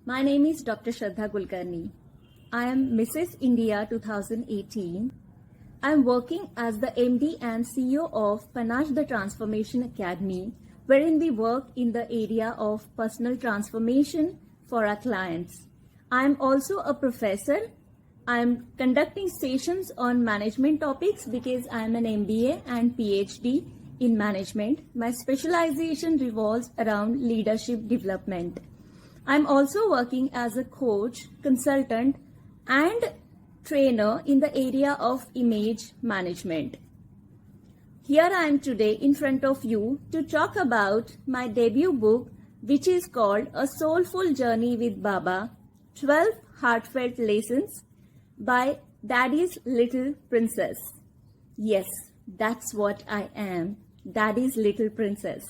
My name is Dr. Shraddha Kulkarni. I am Mrs. India 2018. I am working as the MD and CEO of Panache the Transformation Academy, wherein we work in the area of personal transformation for our clients. I am also a professor. I am conducting sessions on management topics because I am an MBA and PhD in management. My specialization revolves around leadership development. I'm also working as a coach, consultant, and trainer in the area of image management. Here I am today in front of you to talk about my debut book, which is called A Soulful Journey with Baba, 12 Heartfelt Lessons by Daddy's Little Princess. Yes, that's what I am, Daddy's Little Princess.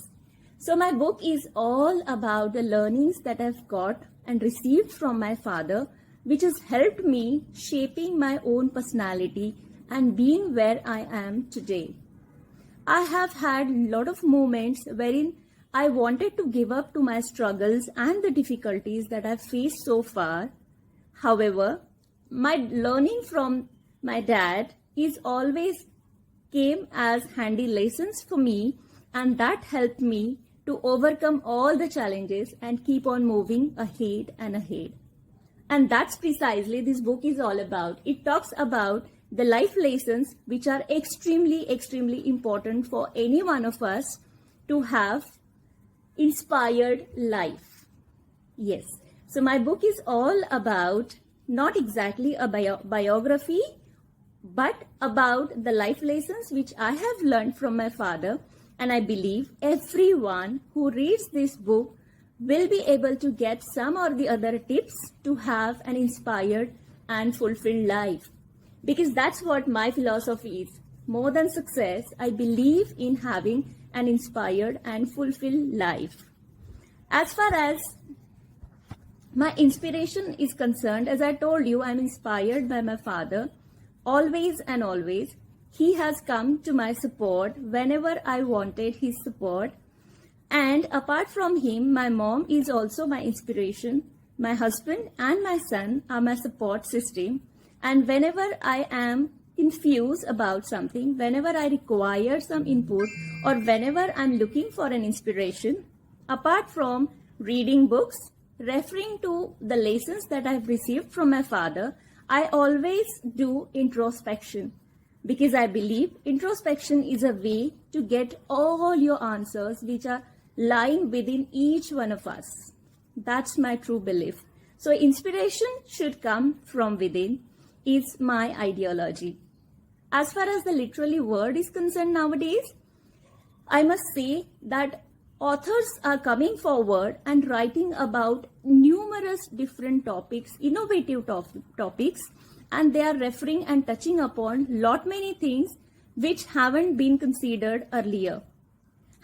So my book is all about the learnings that I've got and received from my father, which has helped me shaping my own personality and being where I am today. I have had a lot of moments wherein I wanted to give up to my struggles and the difficulties that I've faced so far. However, my learning from my dad is always came as handy lessons for me, and that helped me to overcome all the challenges and keep on moving ahead and ahead. And that's precisely this book is all about. It talks about the life lessons which are extremely important for any one of us to have inspired life. Yes. So my book is all about not exactly a biography, but about the life lessons which I have learned from my father. And I believe everyone who reads this book will be able to get some or the other tips to have an inspired and fulfilled life. Because that's what my philosophy is. More than success, I believe in having an inspired and fulfilled life. As far as my inspiration is concerned, as I told you, I'm inspired by my father, always and always. He has come to my support whenever I wanted his support. And apart from him, my mom is also my inspiration. My husband and my son are my support system. And whenever I am confused about something, whenever I require some input, or whenever I'm looking for an inspiration, apart from reading books, referring to the lessons that I've received from my father, I always do introspection. Because I believe introspection is a way to get all your answers which are lying within each one of us. That's my true belief. So inspiration should come from within is my ideology. As far as the literary word is concerned nowadays, I must say that authors are coming forward and writing about numerous different topics, innovative topics, and they are referring and touching upon lot many things which haven't been considered earlier.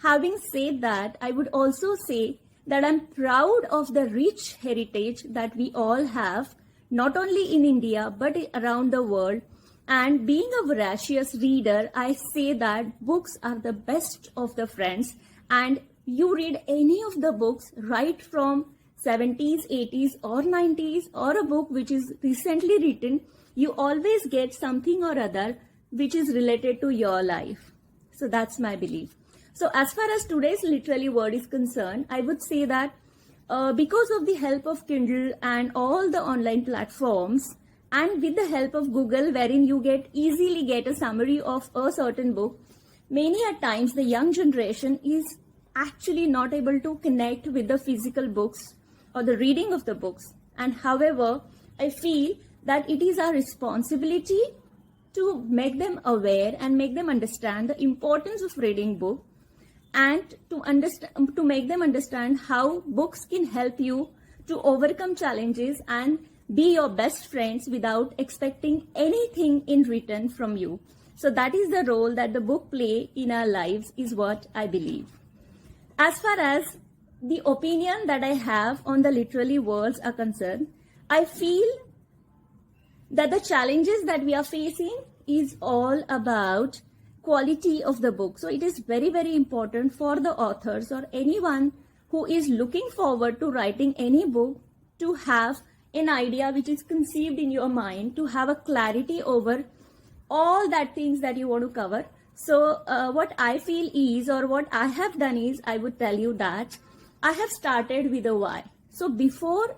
Having said that, I would also say that I'm proud of the rich heritage that we all have, not only in India, but around the world. And being a voracious reader, I say that books are the best of the friends. And you read any of the books right from 70s, 80s or 90s, or a book which is recently written, you always get something or other which is related to your life. So that's my belief. So as far as today's literary word is concerned, I would say that because of the help of Kindle and all the online platforms, and with the help of Google, wherein you easily get a summary of a certain book, many a times the young generation is actually not able to connect with the physical books or the reading of the books. And however, I feel that it is our responsibility to make them aware and make them understand the importance of reading book, and to make them understand how books can help you to overcome challenges and be your best friends without expecting anything in return from you. So that is the role that the book play in our lives, is what I believe. As far as the opinion that I have on the literary words are concerned, I feel that the challenges that we are facing is all about quality of the book. So it is very important for the authors or anyone who is looking forward to writing any book to have an idea which is conceived in your mind, to have a clarity over all that things that you want to cover. So what I feel is, or what I have done is, I would tell you that I have started with a why. So before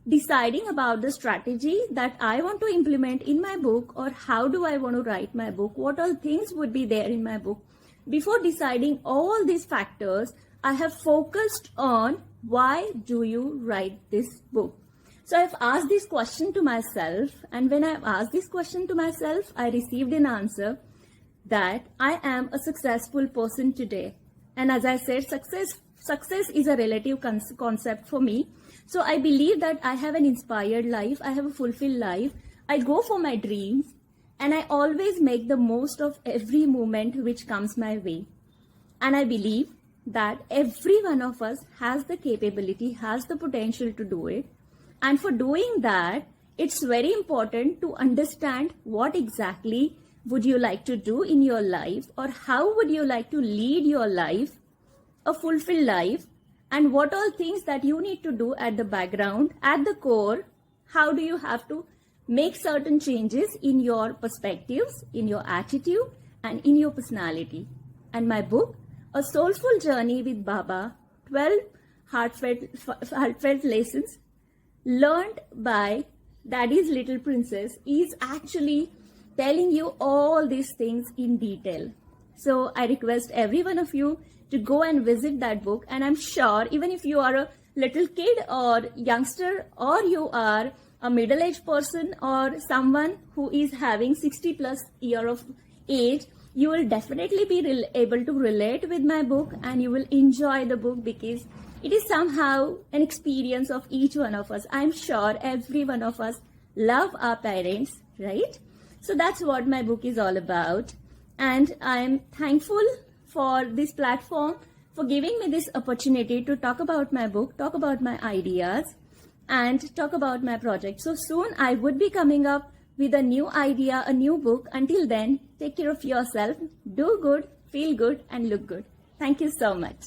deciding about the strategy that I want to implement in my book, or how do I want to write my book, what all things would be there in my book, before deciding all these factors, I have focused on why do you write this book. So I've asked this question to myself, and when I've asked this question to myself, I received an answer that I am a successful person today. And as I said, success is a relative concept for me. So I believe that I have an inspired life, I have a fulfilled life, I go for my dreams, and I always make the most of every moment which comes my way. And I believe that every one of us has the capability, has the potential to do it. And for doing that, it's very important to understand what exactly would you like to do in your life, or how would you like to lead your life, a fulfilled life, and what all things that you need to do at the background, at the core. How do you have to make certain changes in your perspectives, in your attitude, and in your personality. And my book, A Soulful Journey with Baba, 12 heartfelt lessons learned by Daddy's Little Princess, is actually telling you all these things in detail. So I request every one of you to go and visit that book. And I'm sure even if you are a little kid or youngster, or you are a middle-aged person, or someone who is having 60 plus year of age, you will definitely be able to relate with my book, and you will enjoy the book, because it is somehow an experience of each one of us. I'm sure every one of us love our parents, right? So that's what my book is all about. And I'm thankful for this platform, for giving me this opportunity to talk about my book, talk about my ideas, and talk about my project. So soon I would be coming up with a new idea, a new book. Until then, take care of yourself, do good, feel good, and look good. Thank you so much.